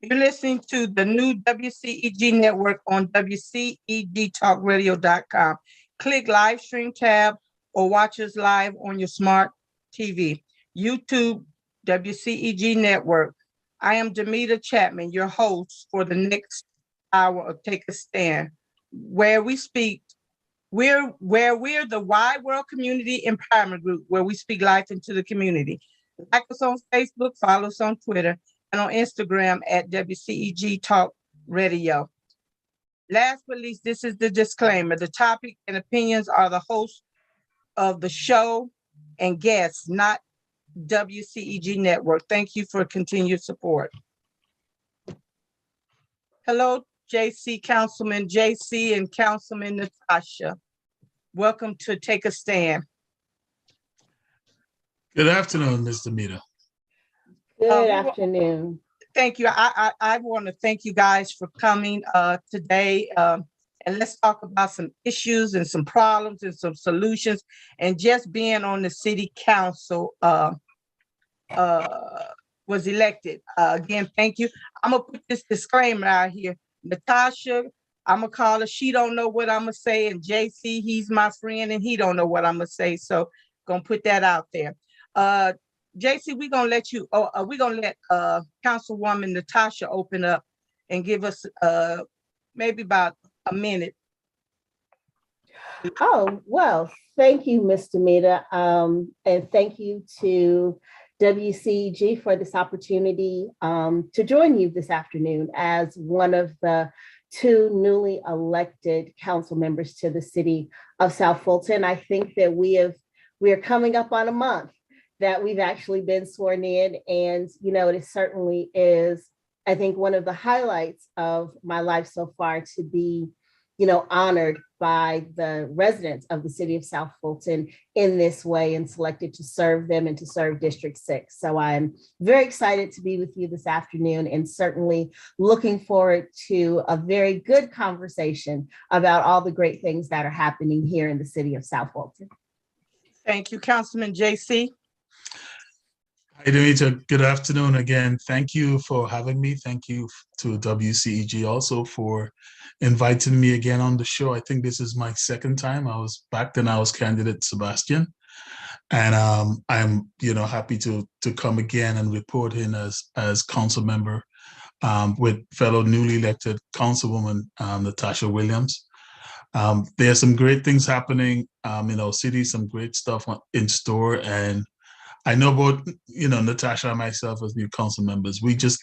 You're listening to the new WCEG Network on WCEGTalkRadio.com. Click live stream tab or watch us live on your smart TV. YouTube, WCEG Network. I am Damita Chatman, your host for the next hour of Take a Stand, where we speak. We're the Wide World Community Empowerment Group, where we speak life into the community. Like us on Facebook, follow us on Twitter, and on Instagram at WCEG Talk Radio. Last but least, this is the disclaimer. The topic and opinions are the host of the show and guests, not WCEG Network. Thank you for continued support. Hello, Jaceey, Councilman Jaceey, and Councilman Natasha. Welcome to Take a Stand. Good afternoon, Ms. Damita. Good afternoon. Thank you. I want to thank you guys for coming today. And let's talk about some issues and some problems and some solutions, and just being on the city council was elected. Again, thank you. I'm gonna put this disclaimer out here. Natasha, I'm gonna call her. She don't know what I'm gonna say, and Jaceey, he's my friend, and he don't know what I'm gonna say. So, gonna put that out there. Jaceey, we're gonna let you. We're gonna let Councilwoman Natasha open up and give us maybe about a minute. Oh, well, thank you, Ms. Damita, and thank you to WCEG for this opportunity to join you this afternoon as one of the two newly elected council members to the city of South Fulton. I think that we are coming up on a month that we've actually been sworn in, and it certainly is, I think, one of the highlights of my life so far to be honored by the residents of the city of South Fulton in this way and selected to serve them and to serve District 6. So I'm very excited to be with you this afternoon, and certainly looking forward to a very good conversation about all the great things that are happening here in the city of South Fulton. Thank you, Councilman Jaceey. Hi, Damita. Good afternoon again. Thank you for having me. Thank you to WCEG also for inviting me again on the show. I think this is my second time. I was candidate Sebastian, and I'm happy to come again and report in as council member with fellow newly elected Councilwoman Natasha Williams. There are some great things happening in our city, some great stuff in store, and I know both, Natasha and myself as new council members, we just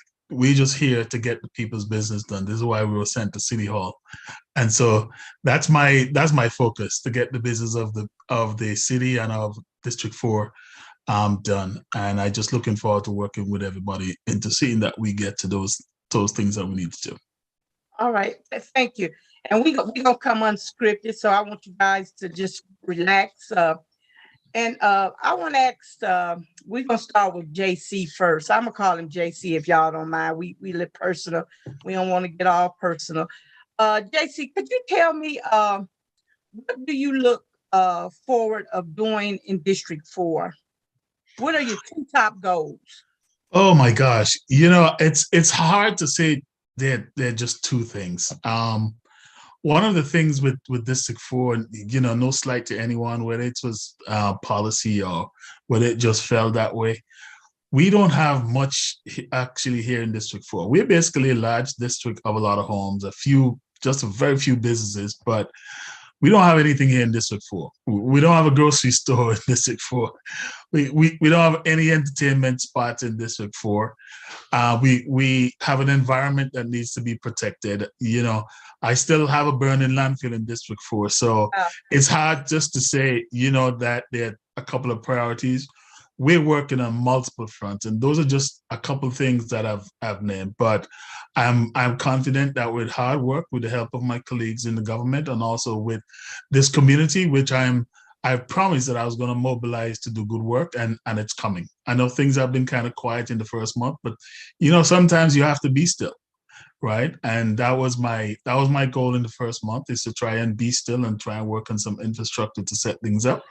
here to get the people's business done. This is why we were sent to City Hall. And so that's my focus, to get the business of the city and of District 4 done. And I just looking forward to working with everybody into seeing that we get to those things that we need to do. All right, thank you. And we gonna come unscripted, so I want you guys to just relax. And I want to ask, we're going to start with Jaceey first. I'm going to call him Jaceey if y'all don't mind. We live personal. We don't want to get all personal. Jaceey, could you tell me, what do you look forward of doing in District 4? What are your two top goals? Oh my gosh. It's hard to say they're just two things. One of the things with District 4, no slight to anyone, whether it was policy or whether it just fell that way, we don't have much actually here in District 4. We're basically a large district of a lot of homes, just a very few businesses, but we don't have anything here in District 4. We don't have a grocery store in District 4. We don't have any entertainment spots in District 4. We have an environment that needs to be protected. I still have a burning landfill in District 4. So it's hard just to say, that there are a couple of priorities. We're working on multiple fronts, and those are just a couple of things that I've named. But I'm confident that with hard work, with the help of my colleagues in the government, and also with this community, which I promised that I was going to mobilize to do good work, and it's coming. I know things have been kind of quiet in the first month, but sometimes you have to be still, right? And that was my goal in the first month, is to try and be still and try and work on some infrastructure to set things up.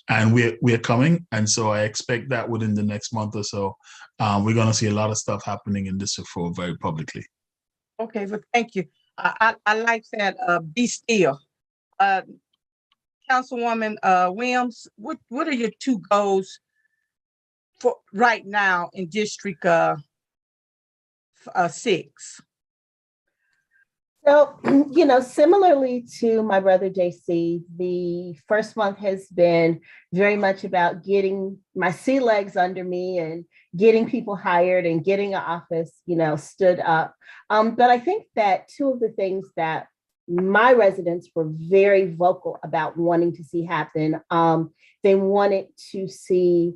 And we're coming, and so I expect that within the next month or so, we're going to see a lot of stuff happening in District 4 very publicly. Okay, well, thank you. I like that, be still. Councilwoman Williams, what are your two goals for right now in District 6? So, similarly to my brother Jaceey, the first month has been very much about getting my sea legs under me and getting people hired and getting an office, stood up. But I think that two of the things that my residents were very vocal about wanting to see happen, they wanted to see,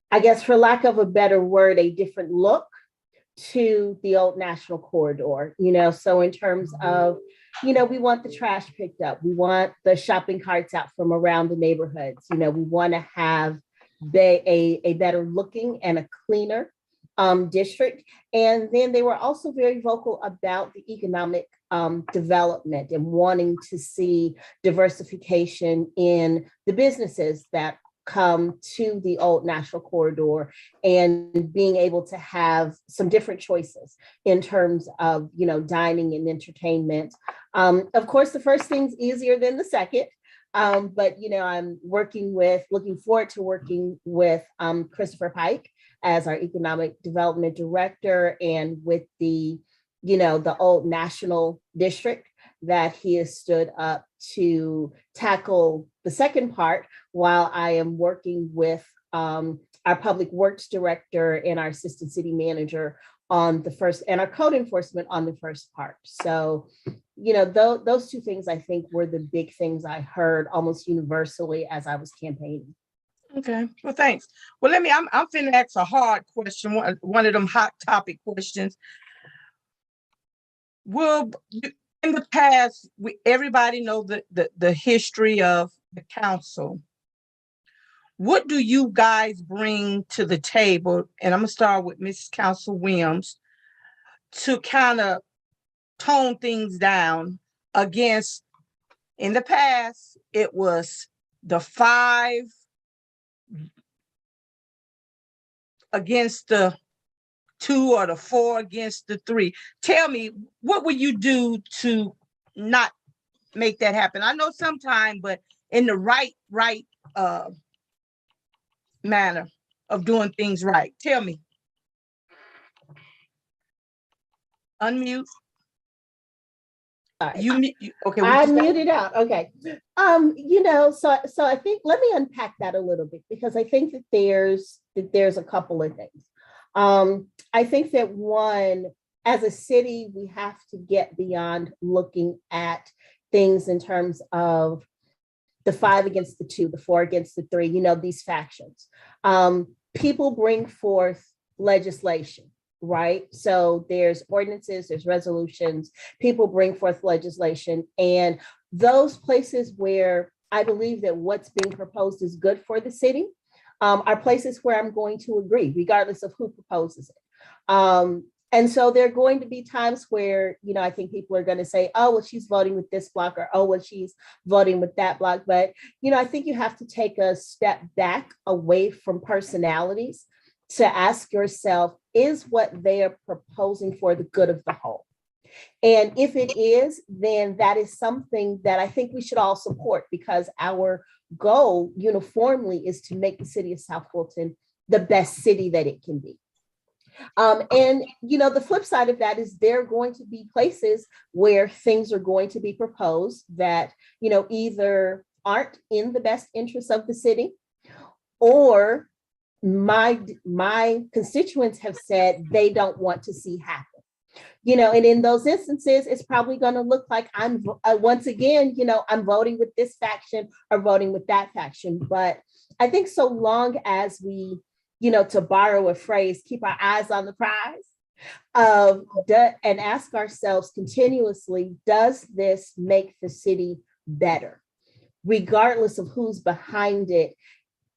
I guess, for lack of a better word, a different look to the old National Corridor, so in terms of, we want the trash picked up. We want the shopping carts out from around the neighborhoods. We want to have a better looking and a cleaner district. And then they were also very vocal about the economic development and wanting to see diversification in the businesses that come to the old National Corridor, and being able to have some different choices in terms of, dining and entertainment. Of course, the first thing's easier than the second, but, I'm looking forward to working with Christopher Pike as our Economic Development Director, and with the old National District that he has stood up to tackle the second part, while I am working with our Public Works Director and our Assistant City Manager on the first, and our code enforcement on the first part. So, those two things I think were the big things I heard almost universally as I was campaigning. Okay, well, thanks. Well, I'm finna ask a hard question, one of them hot topic questions. In the past, everybody know the history of the council. What do you guys bring to the table? And I'm gonna start with Mrs. Council Williams, to kind of tone things down against, in the past, it was the 5 against the 2 or the 4 against the 3. Tell me, what would you do to not make that happen? I know sometime, but in the right manner of doing things right. Tell me. Unmute. Okay. I'm muted out. Okay. So I think, let me unpack that a little bit, because I think that there's a couple of things. I think that one, as a city, we have to get beyond looking at things in terms of the 5 against the 2, the 4 against the 3, these factions. People bring forth legislation, right? So there's ordinances, there's resolutions, people bring forth legislation, and those places where I believe that what's being proposed is good for the city are places where I'm going to agree, regardless of who proposes it. And so there are going to be times where, I think people are going to say, oh, well, she's voting with this block, or, oh, well, she's voting with that block. But, I think you have to take a step back away from personalities to ask yourself, is what they are proposing for the good of the whole? And if it is, then that is something that I think we should all support, because our goal uniformly is to make the city of South Fulton the best city that it can be. And, the flip side of that is there are going to be places where things are going to be proposed that, either aren't in the best interest of the city, or my constituents have said they don't want to see happen. And in those instances, it's probably going to look like I'm once again, I'm voting with this faction or voting with that faction. But I think so long as we, to borrow a phrase, keep our eyes on the prize, and ask ourselves continuously, does this make the city better? Regardless of who's behind it,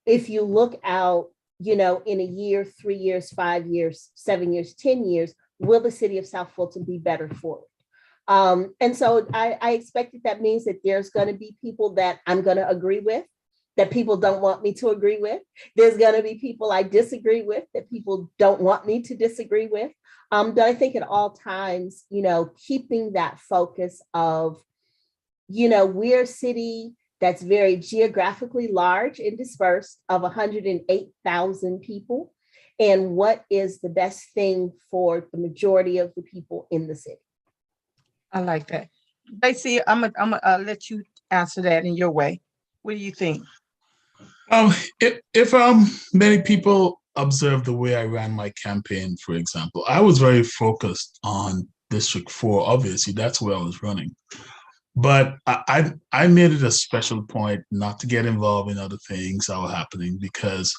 if you look out, in a year, 3 years, 5 years, 7 years, 10 years, will the city of South Fulton be better for it? And so I expect that means that there's going to be people that I'm going to agree with, that people don't want me to agree with. There's going to be people I disagree with, that people don't want me to disagree with. But I think at all times, keeping that focus of, we're a city that's very geographically large and dispersed, of 108,000 people. And what is the best thing for the majority of the people in the city? I like that. Jaceey, I'm gonna let you answer that in your way. What do you think? If many people observe the way I ran my campaign, for example, I was very focused on District 4. Obviously, that's where I was running. But I made it a special point not to get involved in other things that were happening, because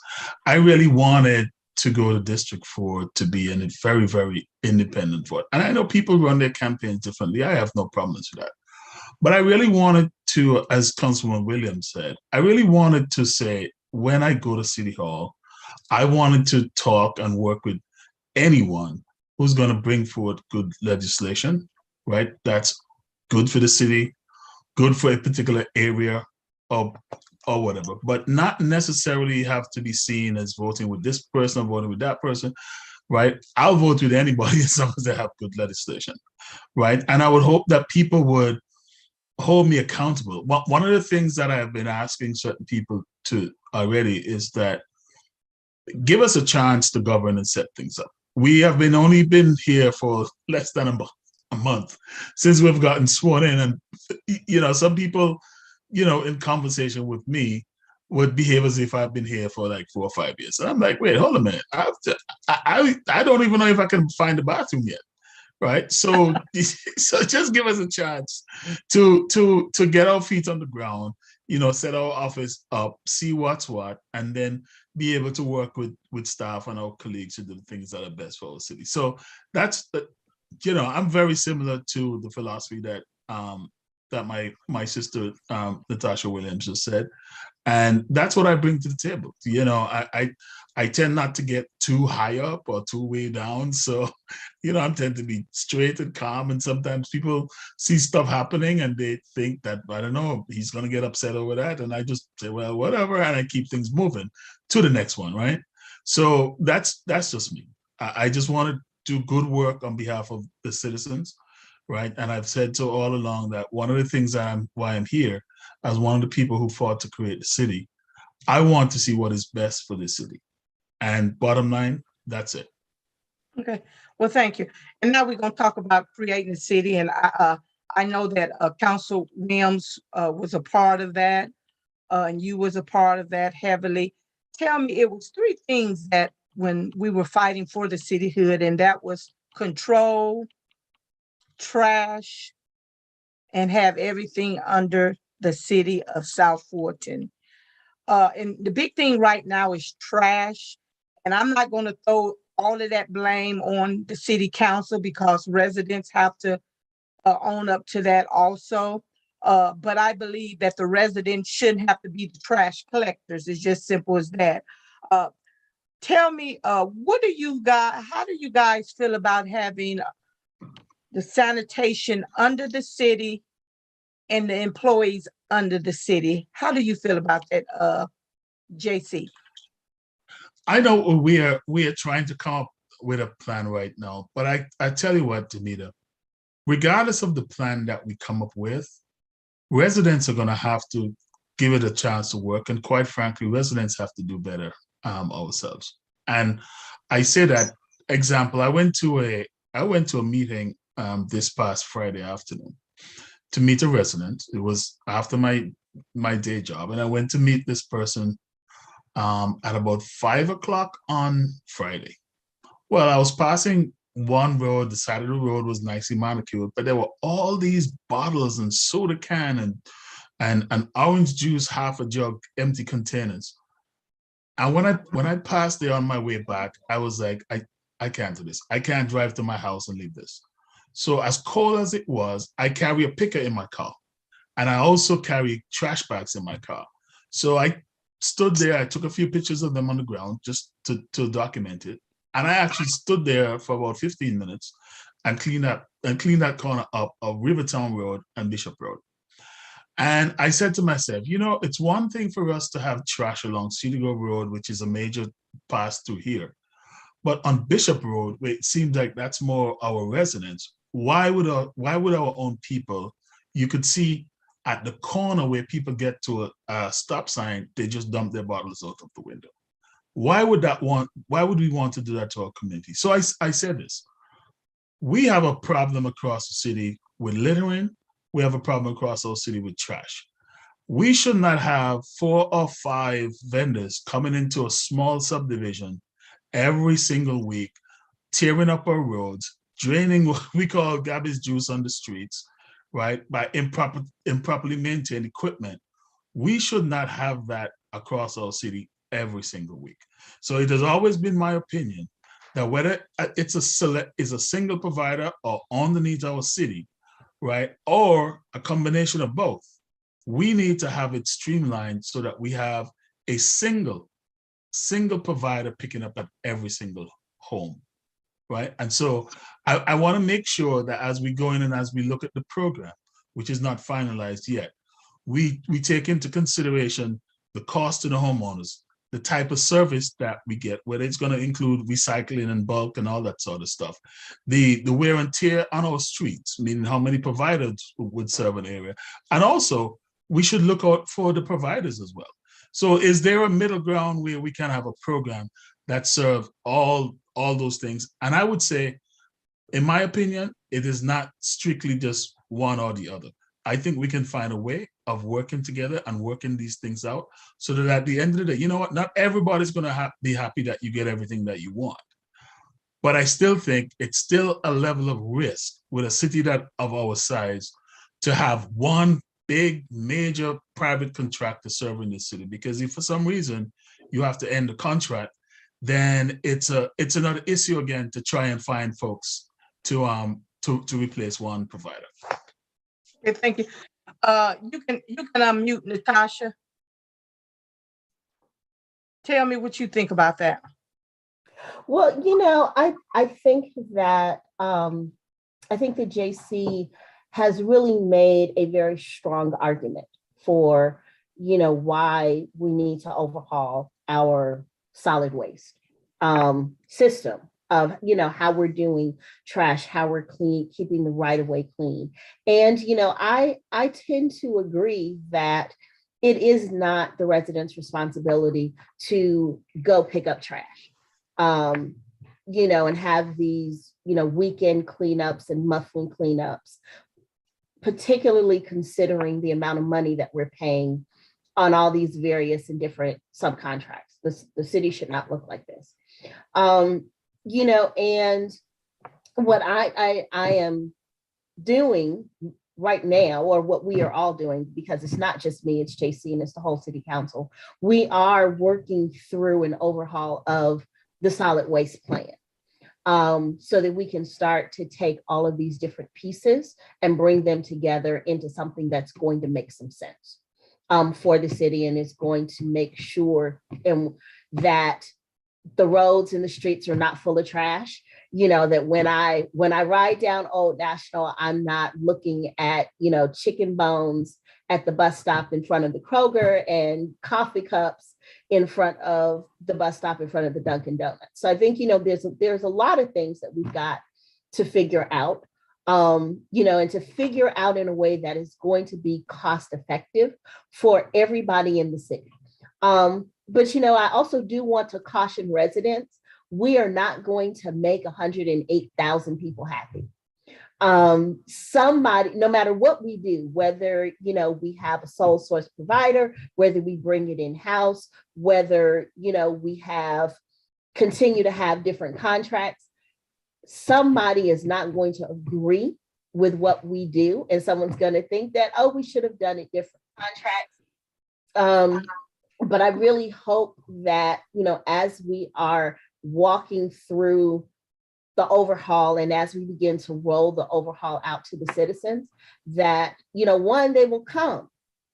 I really wanted to go to District 4 to be a very, very independent vote. And I know people run their campaigns differently. I have no problems with that. But I really wanted to, as Councilman Williams said, I really wanted to say, when I go to City Hall, I wanted to talk and work with anyone who's going to bring forward good legislation, right? That's good for the city, good for a particular area, or whatever, but not necessarily have to be seen as voting with this person or voting with that person, right? I'll vote with anybody as long as they have good legislation, right? And I would hope that people would hold me accountable. One of the things that I've been asking certain people to already is that give us a chance to govern and set things up. We have only been here for less than a month since we've gotten sworn in, and some people, in conversation with me, would behave as if I've been here for like 4 or 5 years. And I'm like, wait, hold a minute. I don't even know if I can find the bathroom yet, right? So, so just give us a chance to get our feet on the ground, set our office up, see what's what, and then be able to work with staff and our colleagues to do the things that are best for our city. So that's the, I'm very similar to the philosophy that that my sister Natasha Williams just said, and that's what I bring to the table. I tend not to get too high up or too way down, so I tend to be straight and calm. And sometimes people see stuff happening and they think that, I don't know, he's going to get upset over that, and I just say, well, whatever, and I keep things moving to the next one, right? So that's just me. I just want to do good work on behalf of the citizens, right? And I've said so all along that one of the things why I'm here, as one of the people who fought to create the city, I want to see what is best for the city. And bottom line, that's it. Okay, well, thank you. And now we're going to talk about creating the city. And I know that Council Williams was a part of that, and you was a part of that heavily. Tell me, it was 3 things that when we were fighting for the cityhood, and that was control, trash, and have everything under the city of South Fulton. And the big thing right now is trash. And I'm not going to throw all of that blame on the city council, because residents have to own up to that also. But I believe that the residents shouldn't have to be the trash collectors. It's just simple as that. Tell me, how do you guys feel about having the sanitation under the city and the employees under the city? How do you feel about that, Jaceey? I know we are trying to come up with a plan right now, but I tell you what, Damita, regardless of the plan that we come up with, residents are going to have to give it a chance to work. And quite frankly, residents have to do better ourselves. And I say that, example, I went to a meeting this past Friday afternoon to meet a resident. It was after my day job, and I went to meet this person at about 5 o'clock on Friday. Well, I was passing one road, the side of the road was nicely manicured, but there were all these bottles and soda can and orange juice, half a jug, empty containers. And when I passed there on my way back, I was like, I can't do this. I can't drive to my house and leave this. So as cold as it was, I carry a picker in my car. And I also carry trash bags in my car. So I stood there, I took a few pictures of them on the ground just to document it. And I actually stood there for about 15 minutes and cleaned that corner up of Rivertown Road and Bishop Road. And I said to myself, it's one thing for us to have trash along Cedar Grove Road, which is a major pass through here. But on Bishop Road, where it seems like that's more our residents, why would our own people, you could see at the corner where people get to a stop sign, they just dump their bottles out of the window. Why would we want to do that to our community? So I said this. We have a problem across the city with littering. We have a problem across our city with trash. We should not have 4 or 5 vendors coming into a small subdivision every single week, tearing up our roads, draining what we call garbage juice on the streets, right? By improperly maintained equipment. We should not have that across our city every single week. So it has always been my opinion that whether it's a single provider or underneath our city, right, or a combination of both, we need to have it streamlined so that we have a single provider picking up at every single home, right? And so I want to make sure that as we go in and as we look at the program, which is not finalized yet, we take into consideration the cost to the homeowners, the type of service that we get, whether it's going to include recycling and bulk and all that sort of stuff, the wear and tear on our streets, meaning how many providers would serve an area. And also, we should look out for the providers as well. So is there a middle ground where we can have a program that serves all those things? And I would say, in my opinion, it is not strictly just one or the other. I think we can find a way of working together and working these things out so that at the end of the day, you know what, not everybody's going to be happy that you get everything that you want. But I still think it's still a level of risk with a city that of our size to have one big major private contractor serving this city, because if for some reason you have to end the contract, then it's another issue again to try and find folks to replace one provider. Okay, thank you. You can unmute Natasha. Tell me what you think about that. Well, I think that Jaceey has really made a very strong argument for, why we need to overhaul our solid waste system of, how we're doing trash, how we're keeping the right of way clean. And, I tend to agree that it is not the residents' responsibility to go pick up trash, and have these, weekend cleanups and monthly cleanups, particularly considering the amount of money that we're paying on all these various and different subcontracts. The city should not look like this. And what I am doing right now, or what we are all doing, because it's not just me, it's Jaceey and it's the whole city council, we are working through an overhaul of the solid waste plan, so that we can start to take all of these different pieces and bring them together into something that's going to make some sense for the city, and is going to make sure that the roads and the streets are not full of trash. That when I ride down Old National, I'm not looking at, chicken bones at the bus stop in front of the Kroger and coffee cups in front of the bus stop in front of the Dunkin' Donuts. So I think, there's a lot of things that we've got to figure out, and to figure out in a way that is going to be cost effective for everybody in the city. But, I also do want to caution residents, we are not going to make 108,000 people happy. Somebody, no matter what we do, whether, we have a sole source provider, whether we bring it in-house, whether, we continue to have different contracts, somebody is not going to agree with what we do. And someone's going to think that, oh, we should have done it different contracts. But I really hope that, as we are walking through the overhaul, and as we begin to roll the overhaul out to the citizens, that, one, they will come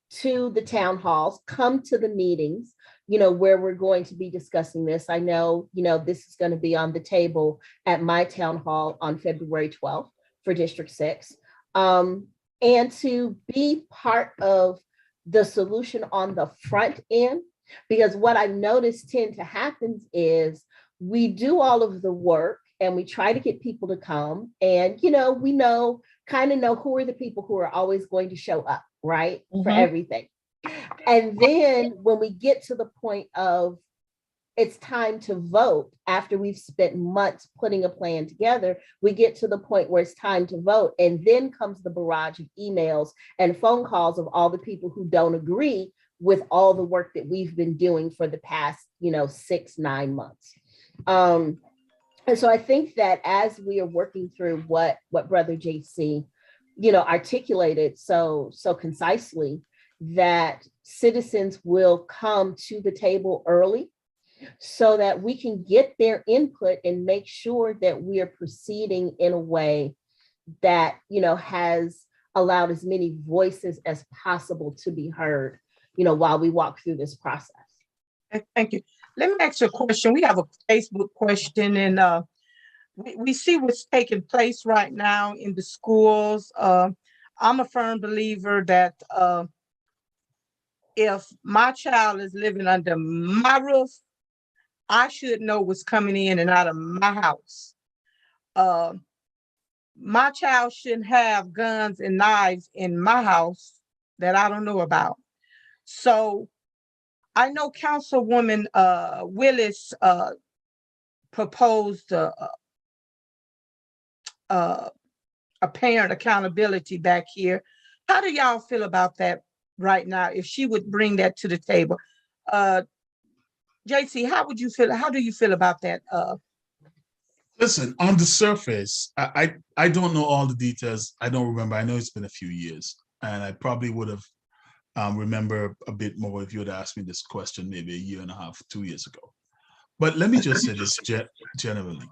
to the town halls, come to the meetings, where we're going to be discussing this. I know, this is going to be on the table at my town hall on February 12th for District 6. And to be part of the solution on the front end, because what I've noticed tend to happen is we do all of the work and we try to get people to come, and we kind of know who are the people who are always going to show up, right? For everything. And then when we get to the point of it's time to vote, after we've spent months putting a plan together, we get to the point where it's time to vote. And then comes the barrage of emails and phone calls of all the people who don't agree with all the work that we've been doing for the past, 6-9 months. And so I think that as we are working through what Brother Jaceey, articulated so concisely, that citizens will come to the table early so that we can get their input and make sure that we are proceeding in a way that, has allowed as many voices as possible to be heard, while we walk through this process. Thank you. Let me ask you a question. We have a Facebook question, and we see what's taking place right now in the schools. I'm a firm believer that if my child is living under my roof, I should know what's coming in and out of my house. My child shouldn't have guns and knives in my house that I don't know about. So I know Councilwoman Willis proposed a parent accountability back here. How do y'all feel about that right now, if she would bring that to the table? Jaceey, how would you feel? How do you feel about that? Listen, on the surface, I don't know all the details. I don't remember. I know it's been a few years, and I probably would have remember a bit more if you had asked me this question maybe a year and a half, 2 years ago. But let me just say this generally.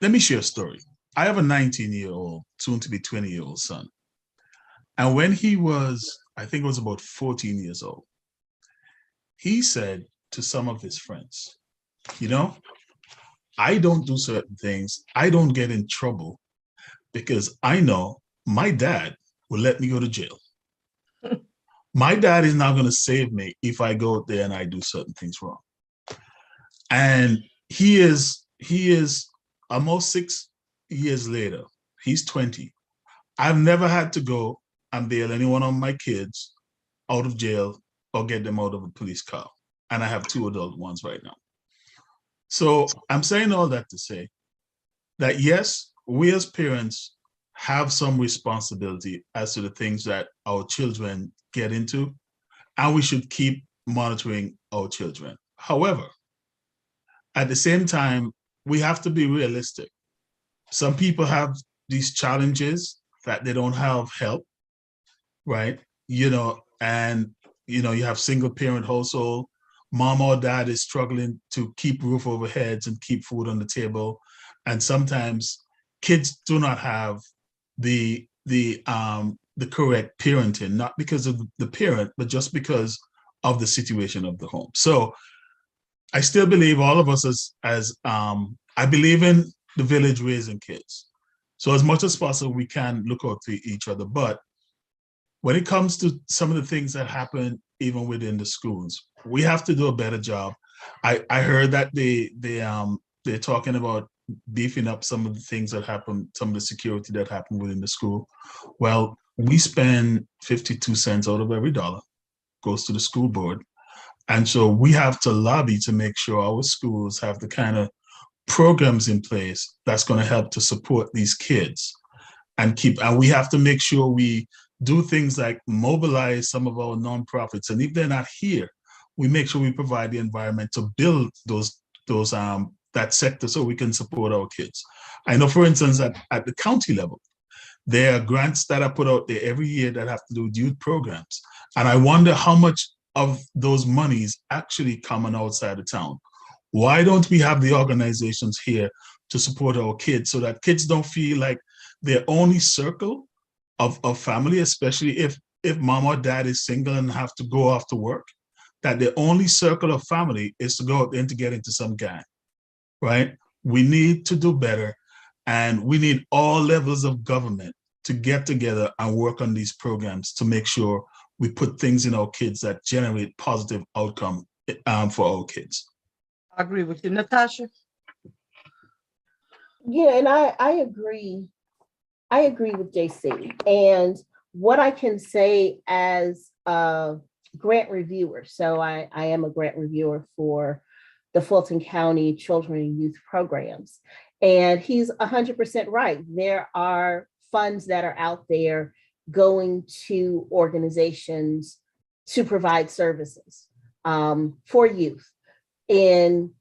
Let me share a story. I have a 19-year-old, soon to be 20-year-old son. And when he was, I think it was about 14 years old, he said to some of his friends, I don't do certain things. I don't get in trouble because I know my dad will let me go to jail. My dad is not going to save me if I go out there and I do certain things wrong. And he is almost 6 years later. He's 20. I've never had to go and bail any one of my kids out of jail or get them out of a police car. And I have 2 adult ones right now. So I'm saying all that to say that, yes, we as parents have some responsibility as to the things that our children get into, and we should keep monitoring our children. However, at the same time, we have to be realistic. Some people have these challenges that they don't have help, right? And you have single parent household, mom or dad is struggling to keep roof over heads and keep food on the table. And sometimes kids do not have the correct parenting, not because of the parent, but just because of the situation of the home. So I still believe all of us as I believe in the village raising kids. So as much as possible, we can look out for each other. But when it comes to some of the things that happen even within the schools, we have to do a better job. I heard that they're talking about beefing up some of the things that happen, some of the security that happen within the school. Well, we spend 52 cents out of every dollar goes to the school board. And so we have to lobby to make sure our schools have the kind of programs in place that's going to help to support these kids and we have to make sure we do things like mobilize some of our nonprofits. And if they're not here, we make sure we provide the environment to build that sector so we can support our kids. I know, for instance, at the county level, there are grants that are put out there every year that have to do with youth programs. And I wonder how much of those monies actually come on outside of town. Why don't we have the organizations here to support our kids so that kids don't feel like their only circle of family, especially if mom or dad is single and have to go off to work, that the only circle of family is to go out and to get into some gang, right? We need to do better, and we need all levels of government to get together and work on these programs to make sure we put things in our kids that generate positive outcome for our kids. I agree with you, Natasha. Yeah, and I agree. I agree with Jaceey. And what I can say as a grant reviewer, so I am a grant reviewer for the Fulton County Children and Youth Programs. And he's 100% right. There are funds that are out there going to organizations to provide services for youth in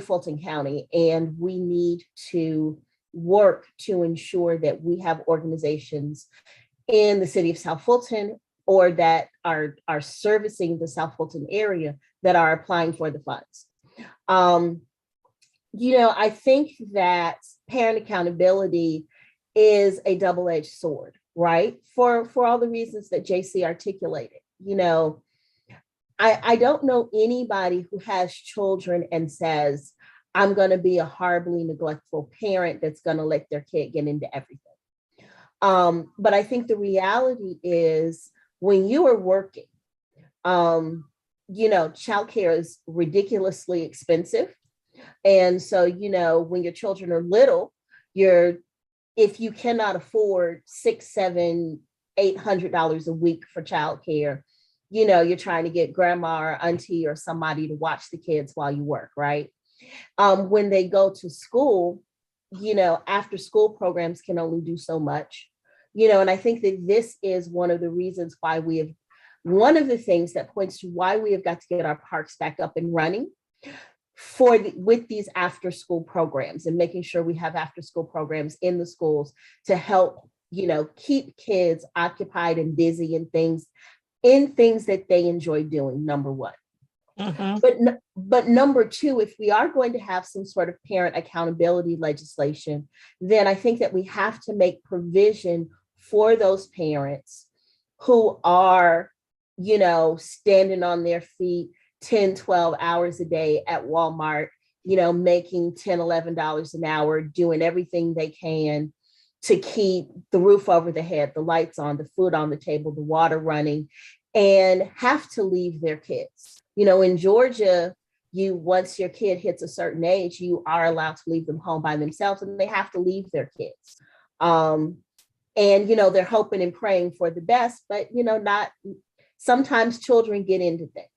Fulton County. And we need to work to ensure that we have organizations in the city of South Fulton or that are servicing the South Fulton area that are applying for the funds. I think that parent accountability is a double-edged sword, right? For all the reasons that Jaceey articulated. I don't know anybody who has children and says, I'm going to be a horribly neglectful parent that's going to let their kid get into everything. But I think the reality is when you are working, childcare is ridiculously expensive. And so, when your children are little, if you cannot afford $600, $700, $800 a week for childcare, you're trying to get grandma or auntie or somebody to watch the kids while you work, right? When they go to school, after school programs can only do so much, and I think that this is one of the reasons why one of the things that points to why we have got to get our parks back up and running with these after school programs and making sure we have after school programs in the schools to help, keep kids occupied and busy in things that they enjoy doing, number one. Mm-hmm. But number two, if we are going to have some sort of parent accountability legislation, then I think that we have to make provision for those parents who are, standing on their feet 10, 12 hours a day at Walmart, making $10, $11 an hour, doing everything they can to keep the roof over the head, the lights on, the food on the table, the water running, and have to leave their kids. In Georgia, once your kid hits a certain age, you are allowed to leave them home by themselves, and they have to leave their kids. And they're hoping and praying for the best, but not. Sometimes children get into things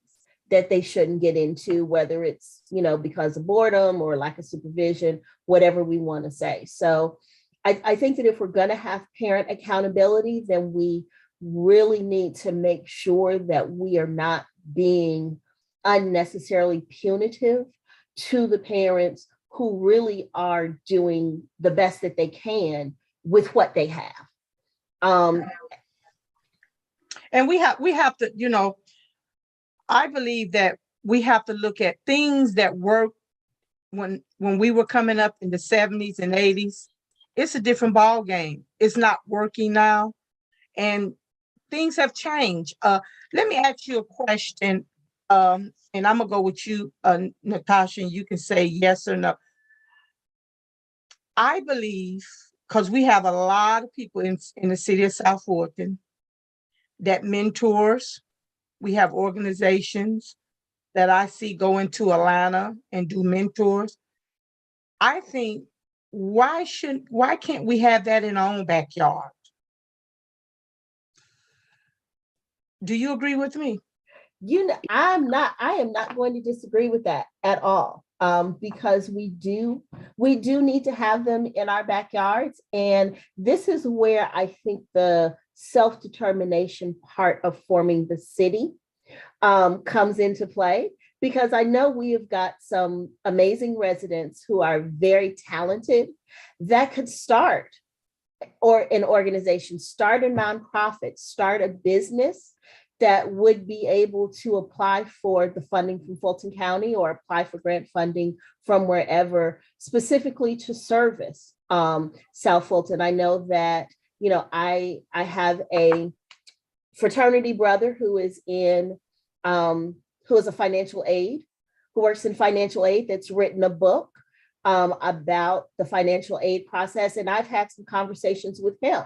that they shouldn't get into, whether it's because of boredom or lack of supervision, whatever we want to say. So I think that if we're going to have parent accountability, then we really need to make sure that we are not being unnecessarily punitive to the parents who really are doing the best that they can with what they have. And we have to, I believe that we have to look at things that worked when we were coming up in the 70s and 80s. It's a different ball game. It's not working now. And things have changed. Let me ask you a question. And I'm going to go with you, Natasha, and you can say yes or no. I believe, because we have a lot of people in the city of South Fulton that mentors. We have organizations that I see go into Atlanta and do mentors. I think, why can't we have that in our own backyard? Do you agree with me? I am not going to disagree with that at all. Because we do need to have them in our backyards. And this is where I think the self-determination part of forming the city comes into play, because I know we have got some amazing residents who are very talented that could start an organization, start a nonprofit, start a business that would be able to apply for the funding from Fulton County or apply for grant funding from wherever, specifically to service South Fulton. I know that I have a fraternity brother who is a financial aid, who works in financial aid, that's written a book about the financial aid process. And I've had some conversations with him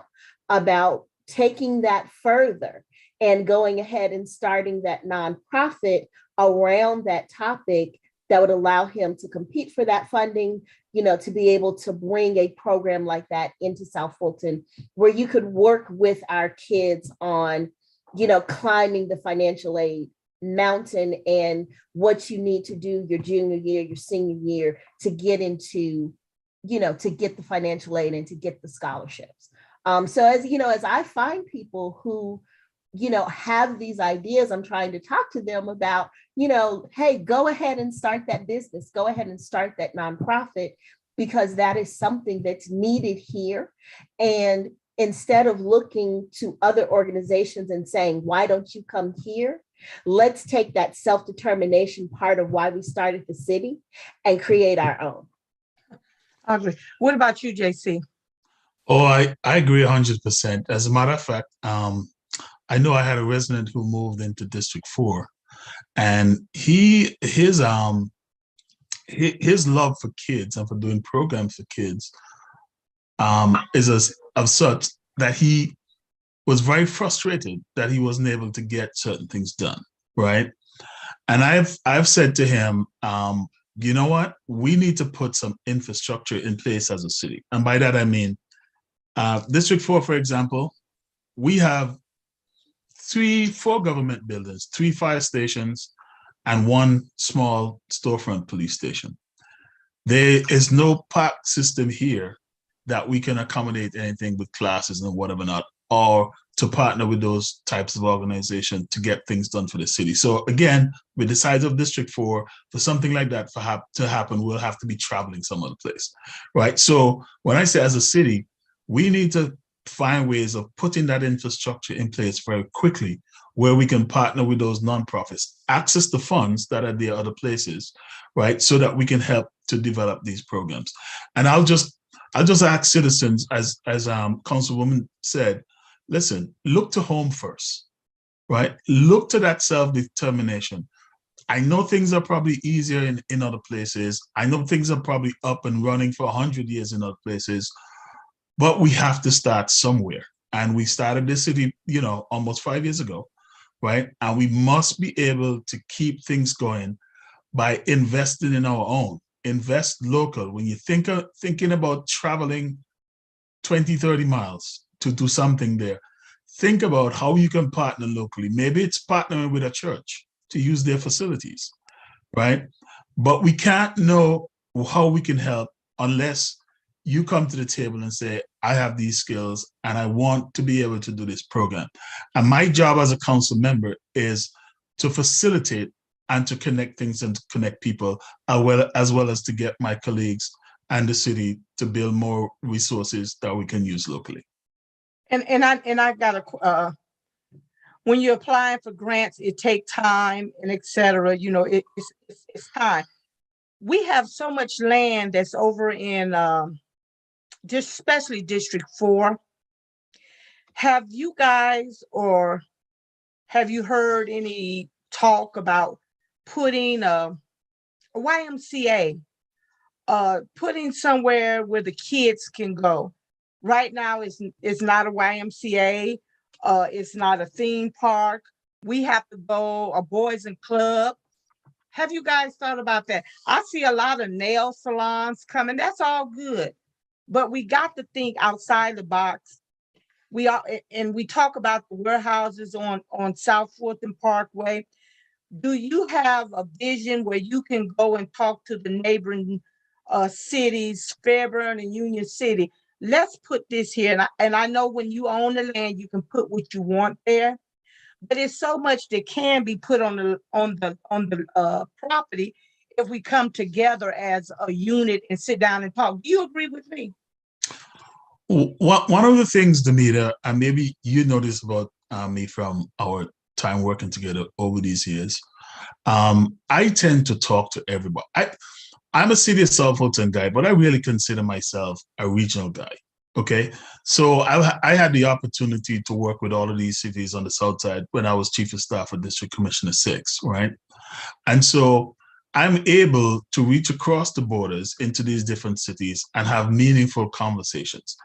about taking that further and going ahead and starting that nonprofit around that topic that would allow him to compete for that funding, to be able to bring a program like that into South Fulton, where you could work with our kids on, climbing the financial aid mountain and what you need to do your junior year, your senior year to get into, to get the financial aid and to get the scholarships. So as I find people who, have these ideas, I'm trying to talk to them about, hey, go ahead and start that business, go ahead and start that nonprofit, because that is something that's needed here. And instead of looking to other organizations and saying, why don't you come here? Let's take that self-determination part of why we started the city and create our own. I agree. What about you, Jaceey? Oh, I agree 100%. As a matter of fact, I know I had a resident who moved into District 4, and his love for kids and for doing programs for kids is of such that he was very frustrated that he wasn't able to get certain things done, right? And I've said to him, you know what? We need to put some infrastructure in place as a city. And by that, I mean, District 4, for example, we have 4 government buildings, 3 fire stations, and 1 small storefront police station. There is no park system here that we can accommodate anything with classes and whatever not, or to partner with those types of organizations to get things done for the city. So again, with the size of District 4, for something like that to happen, we'll have to be traveling some other place, right? So when I say as a city, we need to find ways of putting that infrastructure in place very quickly, where we can partner with those nonprofits, access the funds that are there other places, right? So that we can help to develop these programs. And I'll just ask citizens, as Councilwoman said, listen, look to home first, right? Look to that self-determination. I know things are probably easier in other places. I know things are probably up and running for 100 years in other places, but we have to start somewhere. And we started this city, almost 5 years ago, right? And we must be able to keep things going by investing in our own. Invest local. When you thinking about traveling 20, 30 miles to do something there, think about how you can partner locally. Maybe it's partnering with a church to use their facilities, right? But we can't know how we can help unless you come to the table and say, I have these skills and I want to be able to do this program. And my job as a council member is to facilitate and to connect things and to connect people, as well as to get my colleagues and the city to build more resources that we can use locally. And I got when you're applying for grants, it takes time and et cetera. It's time. We have so much land that's over in especially District 4. Have you guys, or have you heard any talk about putting a YMCA, putting somewhere where the kids can go? Right now, it's not a YMCA. It's not a theme park. We have to go a boys and club. Have you guys thought about that? I see a lot of nail salons coming. That's all good. But we got to think outside the box. We talk about the warehouses on South Fulton Parkway. Do you have a vision where you can go and talk to the neighboring cities, Fairburn and Union City? Let's put this here. And I know when you own the land, you can put what you want there. But it's so much that can be put on the property if we come together as a unit and sit down and talk. Do you agree with me? One of the things, Damita, and maybe you know this about me from our time working together over these years, I tend to talk to everybody. I'm a city of South Fulton guy, but I really consider myself a regional guy, Okay, so I had the opportunity to work with all of these cities on the south side when I was chief of staff for District Commissioner 6, right? And so I'm able to reach across the borders into these different cities and have meaningful conversations.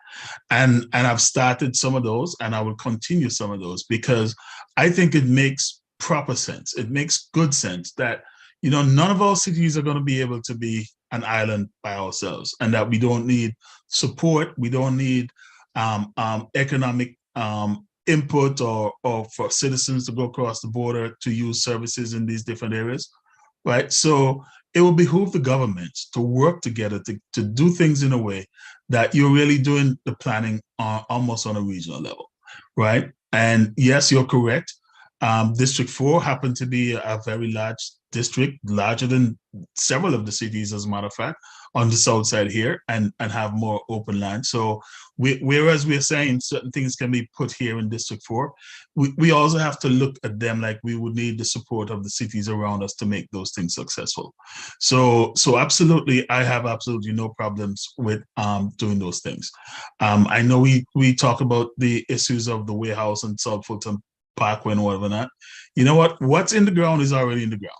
And I've started some of those, and I will continue some of those, because I think it makes proper sense. It makes good sense that, you know, none of our cities are going to be able to be an island by ourselves, and that we don't need support. We don't need economic input or for citizens to go across the border to use services in these different areas, right? So it will behoove the governments to work together to do things in a way that you're really doing the planning almost on a regional level, right? And yes, you're correct. District 4 happened to be a very large district, larger than several of the cities, as a matter of fact, on the south side here, and have more open land. So whereas we're saying certain things can be put here in District 4, we also have to look at them like we would need the support of the cities around us to make those things successful. So absolutely, I have absolutely no problems with doing those things. I know we talk about the issues of the warehouse and South Fulton Parkway and whatever not. You know what? What's in the ground is already in the ground,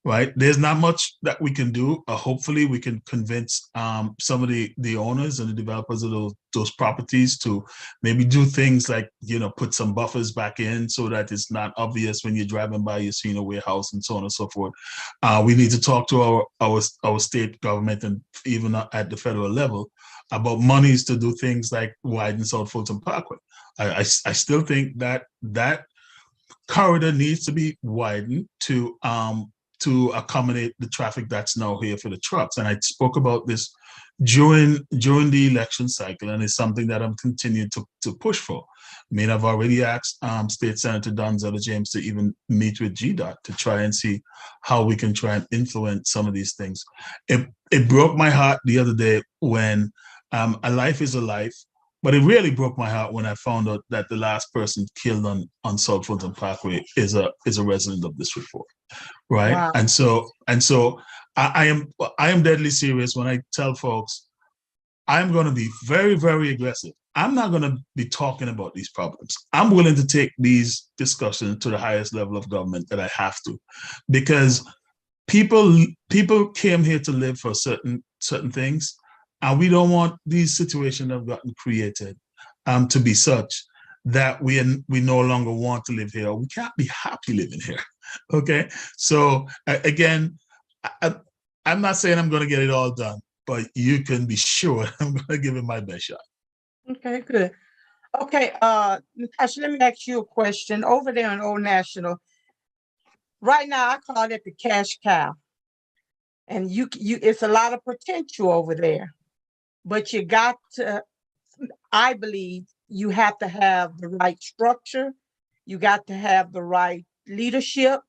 right? There's not much that we can do. Hopefully, we can convince some of the owners and the developers of those properties to maybe do things like, you know, put some buffers back in so that it's not obvious when you're driving by, you're seeing a warehouse and so on and so forth. We need to talk to our state government and even at the federal level about monies to do things like widen South Fulton Parkway. I still think that corridor needs to be widened to accommodate the traffic that's now here for the trucks. And I spoke about this during the election cycle, and it's something that I'm continuing to push for. I mean, I've already asked State Senator Donzella James to even meet with GDOT to try and see how we can try and influence some of these things. It broke my heart the other day when a life is a life, but it really broke my heart when I found out that the last person killed on South Fulton Parkway is a resident of District 4, right? Wow. And so I am deadly serious when I tell folks I'm going to be very, very aggressive. I'm not going to be talking about these problems. I'm willing to take these discussions to the highest level of government that I have to, because people came here to live for certain things. And we don't want these situations that have gotten created to be such that we no longer want to live here. We can't be happy living here. Okay. So again, I'm not saying I'm going to get it all done, but you can be sure I'm going to give it my best shot. Okay, good. Okay, Natasha, let me ask you a question. Over there in Old National, right now I call it the cash cow. And you it's a lot of potential over there. But you got to, I believe you have to have the right structure. You got to have the right leadership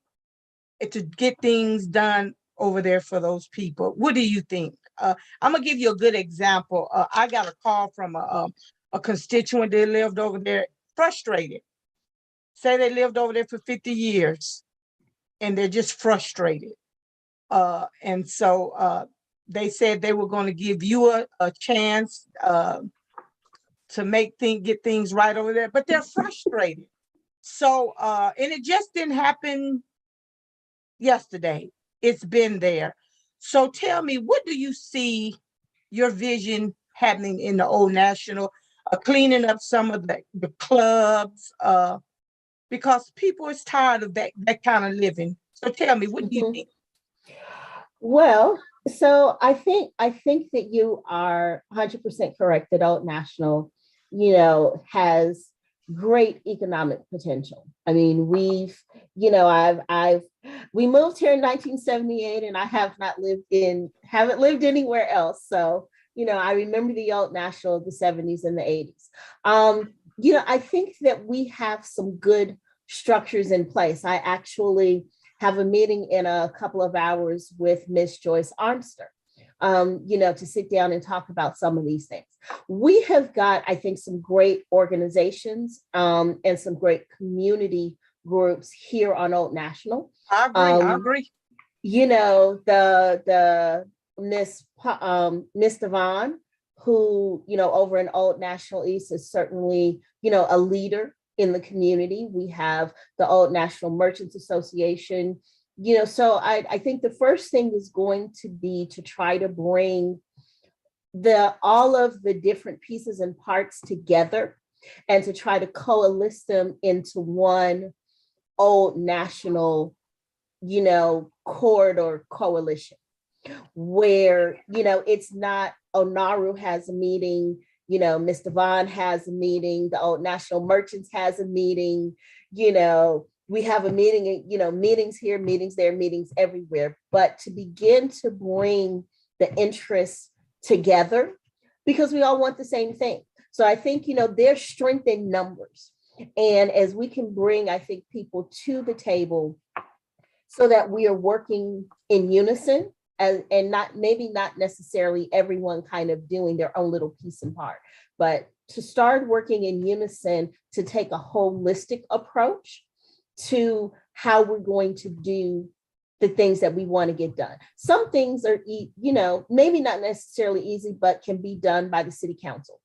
to get things done over there for those people. What do you think? I'm gonna give you a good example. I got a call from a constituent that lived over there, frustrated. Say they lived over there for 50 years and they're just frustrated. And so they said they were going to give you a chance to get things right over there, but they're frustrated. So, and it just didn't happen yesterday. It's been there. So tell me, what do you see your vision happening in the Old National, cleaning up some of the clubs, because people is tired of that kind of living. So tell me, what do you think? Well, so I think that you are 100% correct that Old National, you know, has great economic potential. I mean, we moved here in 1978, and I haven't lived anywhere else. So, you know, I remember the Old National of the 70s and the 80s. You know, I think that we have some good structures in place. I actually have a meeting in a couple of hours with Miss Joyce Armster, you know, to sit down and talk about some of these things. We have got, I think, some great organizations and some great community groups here on Old National. I agree. You know, the Miss Devon, who, over in Old National East is certainly, a leader in the community. We have the Old National Merchants Association, so I think the first thing is going to be to try to bring all of the different pieces and parts together and to try to coalesce them into one Old National, corridor coalition, where, it's not ONARU has a meeting, Ms. Devon has a meeting, the Old National Merchants has a meeting, we have a meeting, meetings here, meetings there, meetings everywhere, but to begin to bring the interests together because we all want the same thing. So I think, there's strength in numbers. And as we can bring, I think, people to the table so that we are working in unison and not necessarily everyone kind of doing their own little piece and part, but to start working in unison to take a holistic approach to how we're going to do the things that we want to get done. Some things are, maybe not necessarily easy, but can be done by the city council.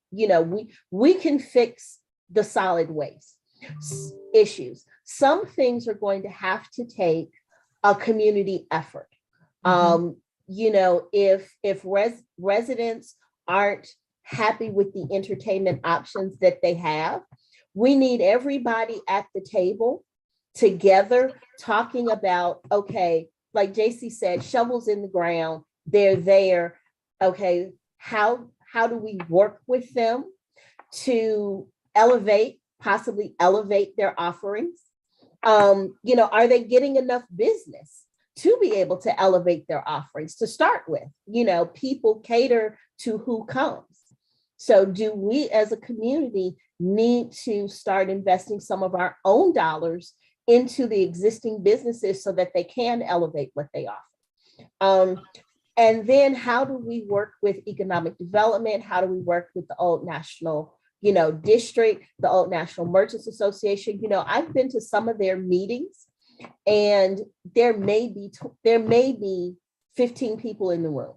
We can fix the solid waste issues. Some things are going to have to take a community effort. Mm-hmm. If residents aren't happy with the entertainment options that they have, we need everybody at the table together talking about, okay, like Jaceey said, shovels in the ground, they're there. Okay, how do we work with them to possibly elevate their offerings? Are they getting enough business to be able to elevate their offerings to start with? People cater to who comes. So do we as a community need to start investing some of our own dollars into the existing businesses so that they can elevate what they offer? And then how do we work with economic development? How do we work with the Old National, district, the Old National Merchants Association? I've been to some of their meetings and there may be 15 people in the room.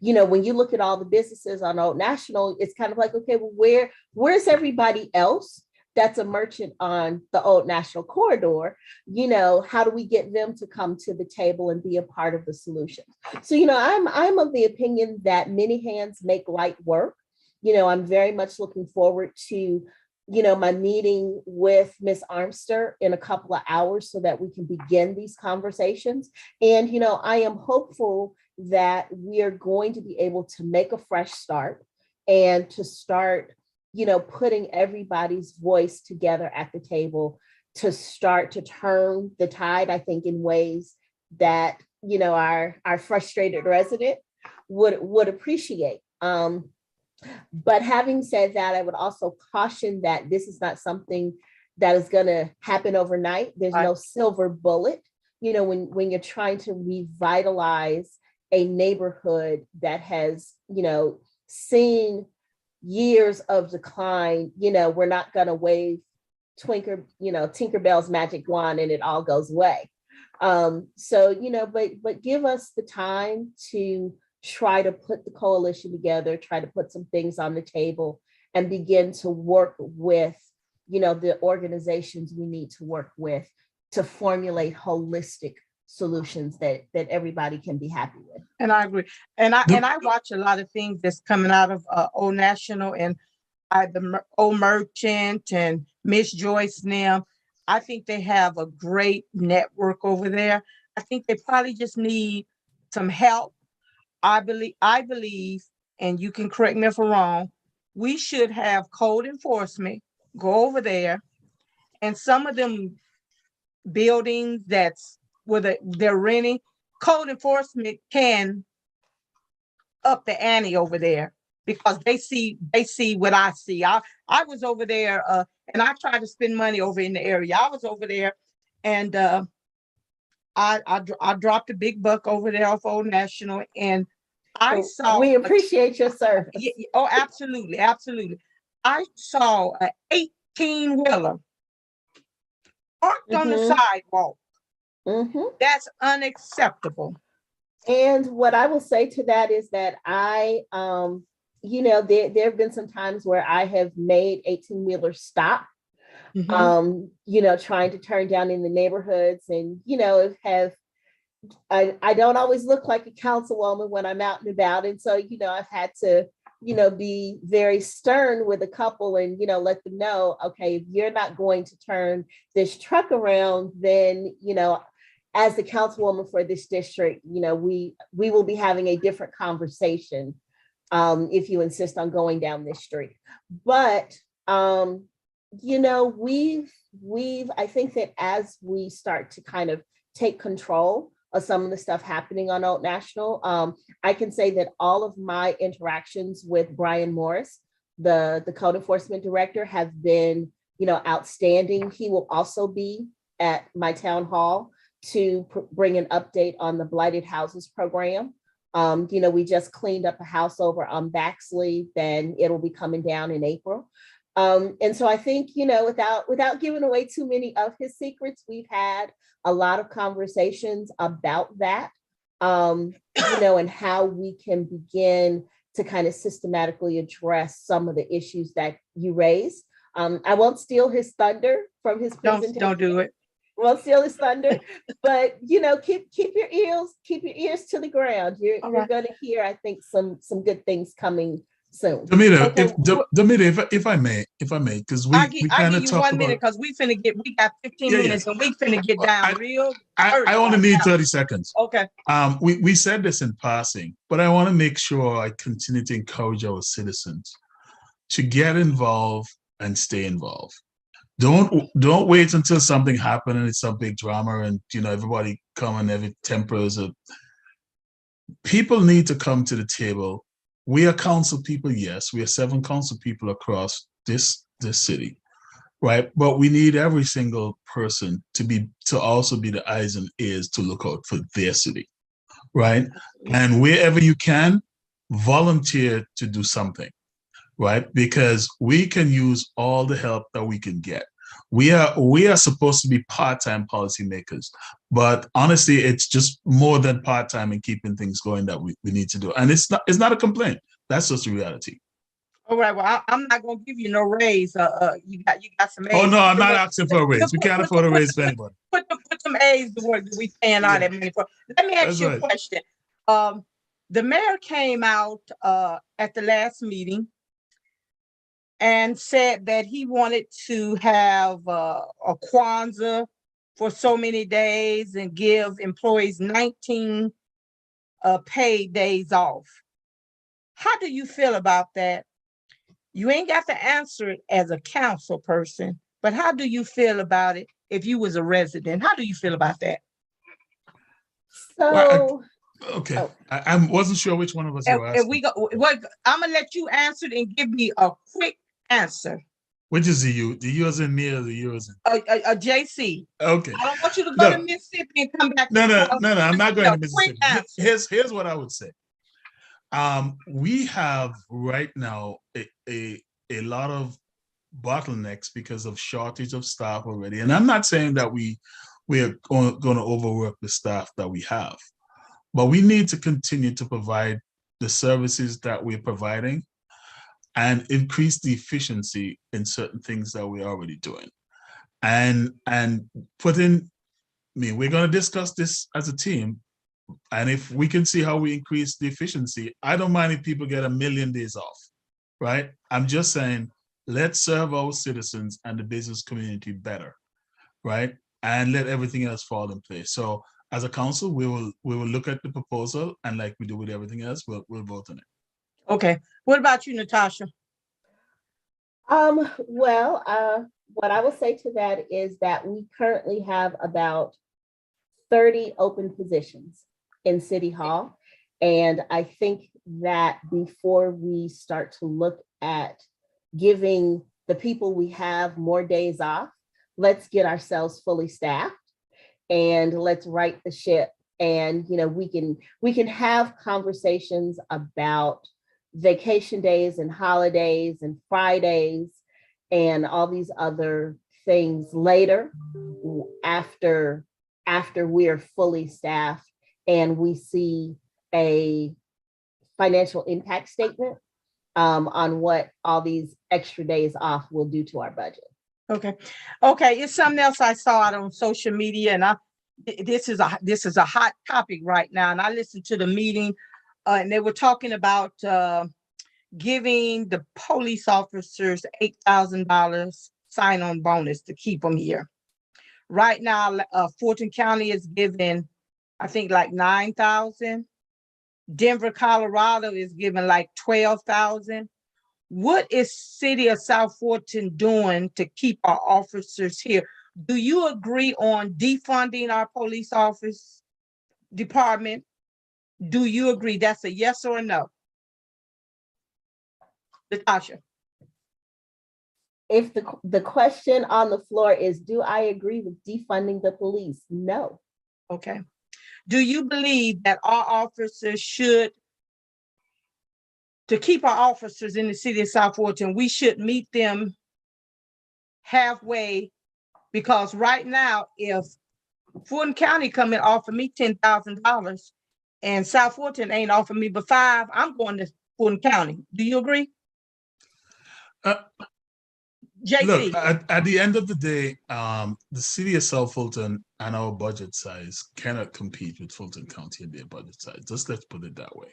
When you look at all the businesses on Old National, it's kind of like, okay, well, where's everybody else that's a merchant on the Old National corridor? How do we get them to come to the table and be a part of the solution? So, I'm of the opinion that many hands make light work. I'm very much looking forward to, my meeting with Ms. Armster in a couple of hours so that we can begin these conversations. And, I am hopeful that we are going to be able to make a fresh start and to start, putting everybody's voice together at the table to start to turn the tide, I think, in ways that, our frustrated resident would appreciate. But having said that, I would also caution that this is not something that is going to happen overnight. There's no silver bullet. When you're trying to revitalize a neighborhood that has, seen years of decline, we're not going to wave Tinkerbell's magic wand and it all goes away. But give us the time to try to put the coalition together, try to put some things on the table and begin to work with, the organizations we need to work with to formulate holistic solutions that everybody can be happy with. And I agree. And I watch a lot of things that's coming out of Old National and the Old Merchant and Miss Joyce now. I think they have a great network over there. I think they probably just need some help. I believe, and you can correct me if I'm wrong, we should have code enforcement go over there and some of them buildings that's where they're renting, code enforcement can up the ante over there because they see what I see. I was over there and I tried to spend money over in the area. I was over there and I dropped a big buck over there off Old National and we appreciate your service. Oh, absolutely. Absolutely. I saw an 18-wheeler parked on the sidewalk. Mm-hmm. That's unacceptable. And what I will say to that is that I there have been some times where I have made 18-wheelers stop, Mhm. trying to turn down in the neighborhoods, and, I don't always look like a councilwoman when I'm out and about. And so, I've had to, be very stern with a couple and, let them know, okay, if you're not going to turn this truck around, then, as the councilwoman for this district, we will be having a different conversation if you insist on going down this street. But, I think that as we start to kind of take control of some of the stuff happening on Old National, I can say that all of my interactions with Brian Morris, the code enforcement director, have been, outstanding. He will also be at my town hall to bring an update on the Blighted Houses program. We just cleaned up a house over on Baxley, then it'll be coming down in April. And so I think, without giving away too many of his secrets, we've had a lot of conversations about that, and how we can begin to kind of systematically address some of the issues that you raise. I won't steal his thunder from his presentation. Don't do it. Won't steal his thunder, but keep your ears to the ground. You're going to hear, I think, some good things coming soon. Damita, Okay. if I may, because we I kind give of you talked 1 minute about. because we got 15 Yeah, yeah. minutes and we finna get down real. I only need 30 seconds. Okay. We said this in passing, but I want to make sure I continue to encourage our citizens to get involved and stay involved. Don't wait until something happens and it's a big drama and everybody come and every tempers. People need to come to the table. We are council people, yes. We are 7 council people across this city, right? But we need every single person to also be the eyes and ears to look out for their city, right? And wherever you can, volunteer to do something, right? Because we can use all the help that we can get. We are supposed to be part-time policymakers, but honestly, it's just more than part-time in keeping things going that we need to do. And it's not a complaint. That's just the reality. All right. Well, I'm not gonna give you no raise. You got some A's. Oh no, I'm not asking for a raise. We can't afford a raise for anybody. Put some A's to work that we paying all that money for. Let me ask you a question. The mayor came out at the last meeting and said that he wanted to have a Kwanzaa for so many days and give employees 19 paid days off. How do you feel about that? You ain't got to answer it as a council person, but how do you feel about it if you was a resident? How do you feel about that? So, okay. I wasn't sure which one of us you were asking. I'm gonna let you answer it and give me a quick answer. Which is the U? The U is in me or the U is in? A Jaceey. Okay. I don't want you to go to Mississippi and come back. No. I'm not going to Mississippi. Here's what I would say. We have right now a lot of bottlenecks because of shortage of staff already, and I'm not saying that we are going to overwork the staff that we have, but we need to continue to provide the services that we're providing and increase the efficiency in certain things that we're already doing. And we're going to discuss this as a team. And if we can see how we increase the efficiency, I don't mind if people get 1 million days off, right? I'm just saying, let's serve our citizens and the business community better, right? And let everything else fall in place. So as a council, we will look at the proposal, and like we do with everything else, we'll vote on it. Okay. What about you, Natasha? What I will say to that is that we currently have about 30 open positions in City Hall. And I think that before we start to look at giving the people we have more days off, let's get ourselves fully staffed and let's right the ship. And we can have conversations about vacation days and holidays and Fridays and all these other things later after we're fully staffed and we see a financial impact statement on what all these extra days off will do to our budget. Okay. Okay. It's something else I saw out on social media, and this is a hot topic right now. And I listened to the meeting, and they were talking about giving the police officers $8,000 sign-on bonus to keep them here. Right now, Fulton County is giving, I think, like 9,000. Denver, Colorado is giving like 12,000. What is City of South Fulton doing to keep our officers here? Do you agree on defunding our police office department? Do you agree? That's a yes or a no? Natasha. If the question on the floor is, do I agree with defunding the police? No. Okay. Do you believe that our officers should, to keep our officers in the city of South Fulton, we should meet them halfway? Because right now, if Fulton County come and offer me $10,000 and South Fulton ain't offer me but $5,000, I'm going to Fulton County. Do you agree? Jaceey. Look, at the end of the day, the city of South Fulton and our budget size cannot compete with Fulton County and their budget size. Just let's put it that way.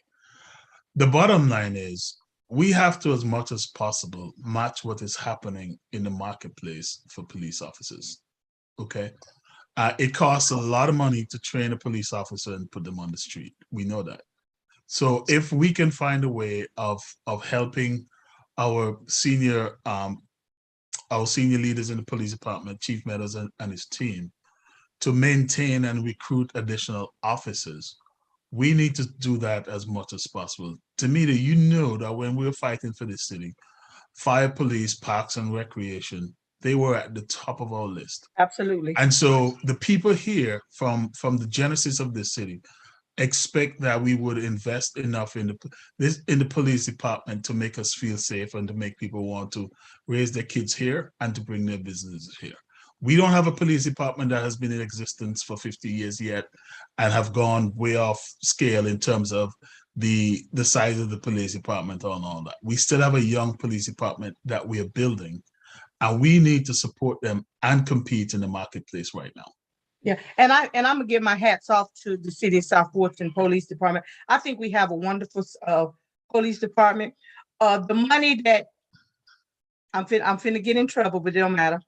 The bottom line is we have to, as much as possible, match what is happening in the marketplace for police officers. Okay. It costs a lot of money to train a police officer and put them on the street. We know that. So if we can find a way of helping our senior leaders in the police department, Chief Meadows and his team, to maintain and recruit additional officers, we need to do that as much as possible. Damita, you know that when we were fighting for this city, fire, police, parks and recreation, they were at the top of our list. Absolutely. And so the people here from the genesis of this city expect that we would invest enough in the police department to make us feel safe and to make people want to raise their kids here and to bring their businesses here. We don't have a police department that has been in existence for 50 years yet and have gone way off scale in terms of the size of the police department and all that. We still have a young police department that we are building, and we need to support them and compete in the marketplace right now. Yeah, and I'm gonna give my hats off to the city of South Fulton Police Department. I think we have a wonderful police department. The money that I'm finna get in trouble, but it don't matter.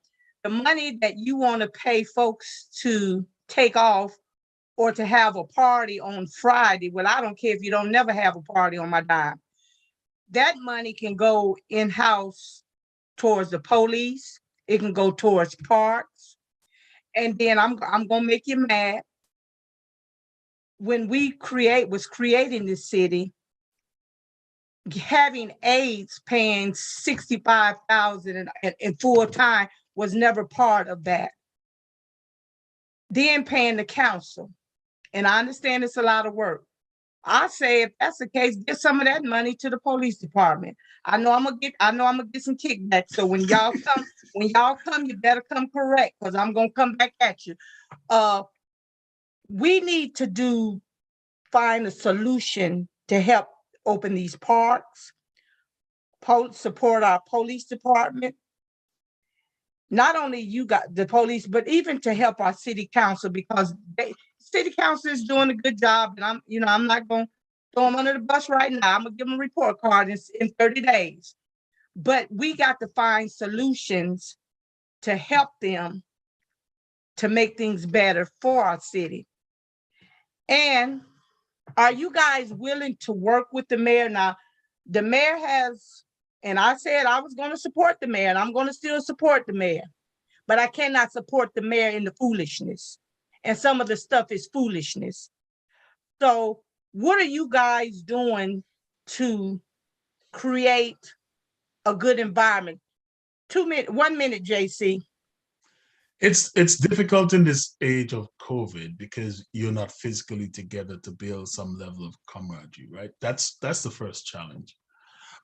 The money that you want to pay folks to take off or to have a party on Friday, well, I don't care if you don't never have a party on my dime. That money can go in-house towards the police. It can go towards parks. And then I'm gonna make you mad. When we was creating this city, having aides paying $65,000 in full time was never part of that. Then paying the council, and I understand it's a lot of work. I say if that's the case, get some of that money to the police department. I know I'm gonna get some kickback. So when y'all come, you better come correct, because I'm gonna come back at you. We need to find a solution to help open these parks, support our police department. Not only you got the police, but even to help our city council, because city council is doing a good job, and I'm not going to throw them under the bus right now. I'm going to give them a report card in 30 days. But we got to find solutions to help them to make things better for our city. And are you guys willing to work with the mayor? Now, the mayor has, and I said I was going to support the mayor, and I'm going to still support the mayor, but I cannot support the mayor in the foolishness. And some of the stuff is foolishness. So what are you guys doing to create a good environment? 1 minute, Jaceey. It's difficult in this age of COVID because you're not physically together to build some level of camaraderie, right? That's the first challenge.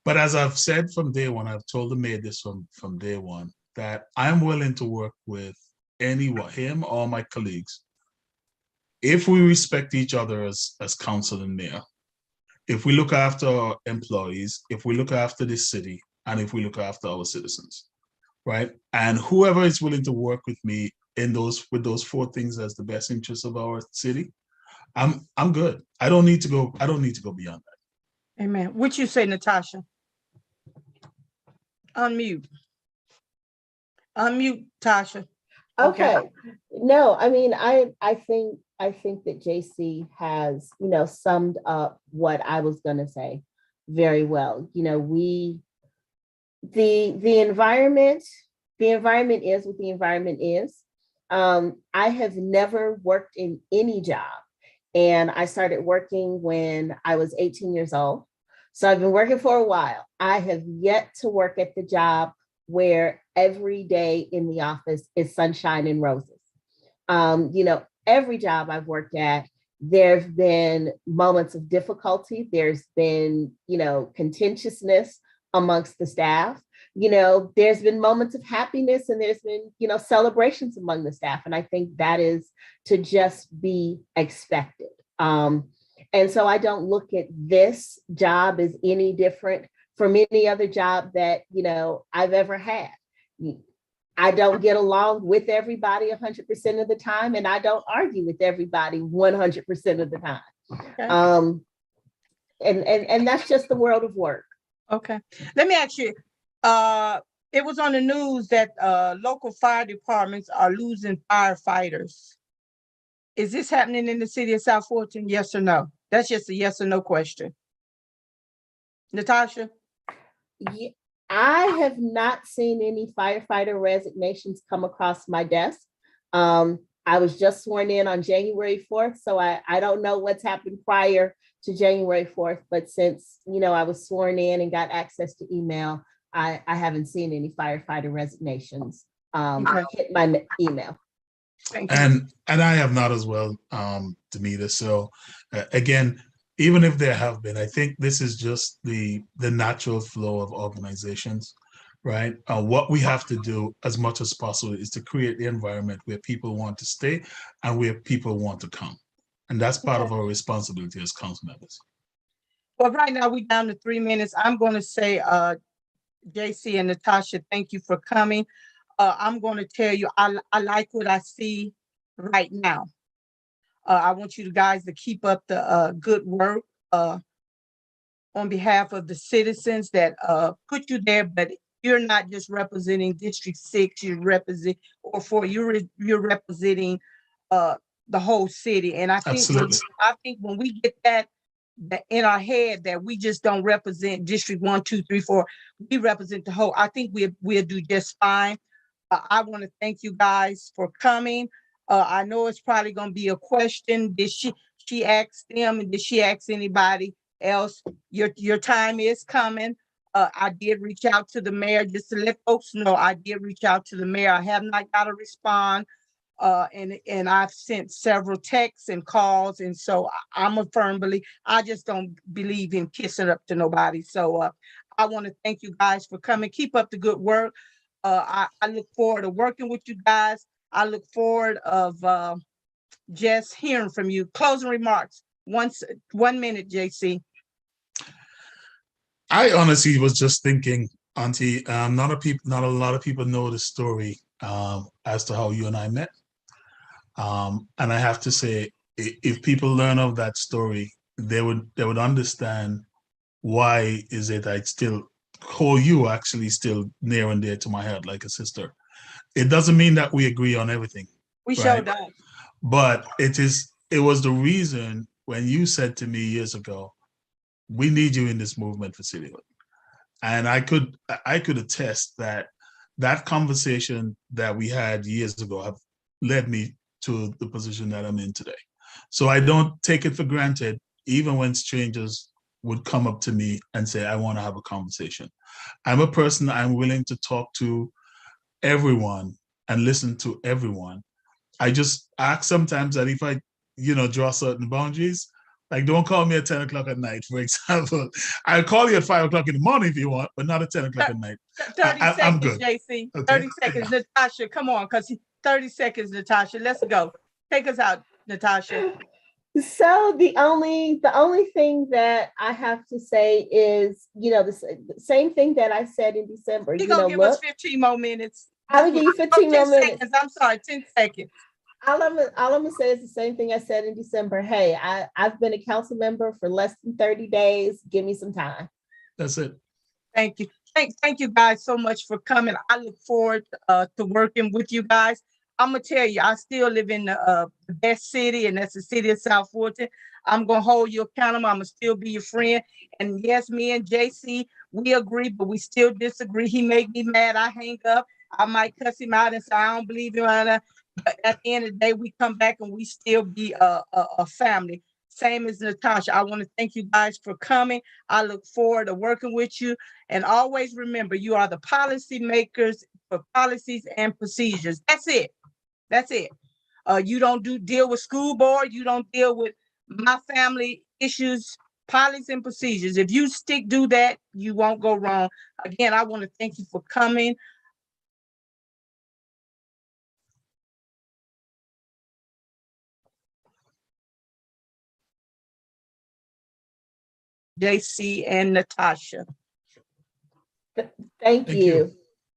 But as I've said from day one, I've told the mayor this from day one, that I'm willing to work with anyone, him or my colleagues, if we respect each other as council and mayor, if we look after our employees, if we look after this city, and if we look after our citizens, right? And whoever is willing to work with me in with those four things as the best interest of our city, I'm good. I don't need to go beyond that. Amen. What you say, Natasha? Unmute. Unmute, Tasha. Okay. No, I mean, I think that Jaceey has, summed up what I was going to say very well. The environment is what the environment is. I have never worked in any job, and I started working when I was 18 years old. So I've been working for a while. I have yet to work at the job where every day in the office is sunshine and roses. Every job I've worked at, there's been moments of difficulty. There's been, contentiousness amongst the staff. There's been moments of happiness, and there's been, celebrations among the staff. And I think that is to just be expected. And so I don't look at this job as any different from any other job that, I've ever had. I don't get along with everybody 100% of the time, and I don't argue with everybody 100% of the time. Okay. And that's just the world of work. Okay. Let me ask you, it was on the news that local fire departments are losing firefighters. Is this happening in the city of South Fulton? Yes or no? That's just a yes or no question. Natasha? Yeah, I have not seen any firefighter resignations come across my desk. I was just sworn in on January 4th, so I don't know what's happened prior to January 4th, but since, I was sworn in and got access to email, I haven't seen any firefighter resignations hit my email. And I have not as well, Damita. So again, even if there have been, I think this is just the natural flow of organizations, right? What we have to do as much as possible is to create the environment where people want to stay and where people want to come. And that's part of our responsibility as council members. Well, right now we're down to 3 minutes. I'm going to say, Jaceey and Natasha, thank you for coming. I'm going to tell you, I like what I see right now. I want you guys to keep up the good work on behalf of the citizens that put you there, but you're not just representing District 6, you're representing you're representing the whole city. And I think when we get that in our head that we just don't represent District 1, 2, 3, 4, we represent the whole, I think we'll do just fine. I want to thank you guys for coming. I know it's probably going to be a question. Did she ask them, and did she ask anybody else? Your time is coming. I did reach out to the mayor just to let folks know. I did reach out to the mayor. I have not got a response. And I've sent several texts and calls. And so I'm a firm believer. I just don't believe in kissing up to nobody. So I want to thank you guys for coming. Keep up the good work. I look forward to working with you guys. I look forward of just hearing from you. Closing remarks. 1 minute, Jaceey. I honestly was just thinking, Auntie, not a lot of people know the story as to how you and I met. And I have to say, if people learn of that story, they would understand why is it I still call you actually still near and dear to my heart like a sister. It doesn't mean that we agree on everything. We showed that. But it was the reason when you said to me years ago, we need you in this movement for cityhood. And I could attest that conversation that we had years ago have led me to the position that I'm in today. So I don't take it for granted, even when strangers would come up to me and say, I want to have a conversation. I'm a person, I'm willing to talk to everyone and listen to everyone. I just ask sometimes that if I, draw certain boundaries, like don't call me at 10 o'clock at night, for example. I'll call you at 5 o'clock in the morning if you want, but not at 10 o'clock at night. 30 seconds, I'm good. Jaceey. Okay. 30 seconds, Natasha, come on, because 30 seconds, Natasha. Let's go. Take us out, Natasha. So the only thing that I have to say is, the same thing that I said in December. You're gonna give us Look, 15 more minutes. I'm gonna give you 15 more 10 minutes. seconds. I'm sorry, 10 seconds. All I'm gonna say is the same thing I said in December. Hey, I've been a council member for less than 30 days. Give me some time. That's it. Thank you. Thank you guys so much for coming. I look forward to working with you guys. I'm gonna tell you, I still live in the best city, and that's the city of South Fulton. I'm gonna hold you accountable. I'm gonna still be your friend. And yes, me and Jaceey, we agree, but we still disagree. He make me mad. I hang up. I might cuss him out and say I don't believe him. But at the end of the day, we come back and we still be a family. Same as Natasha. I want to thank you guys for coming. I look forward to working with you. And always remember, you are the policy makers for policies and procedures. That's it. That's it. You don't deal with school board. You don't deal with my family issues, policies and procedures. If you do that, you won't go wrong. Again, I want to thank you for coming. Jaceey and Natasha. Thank you.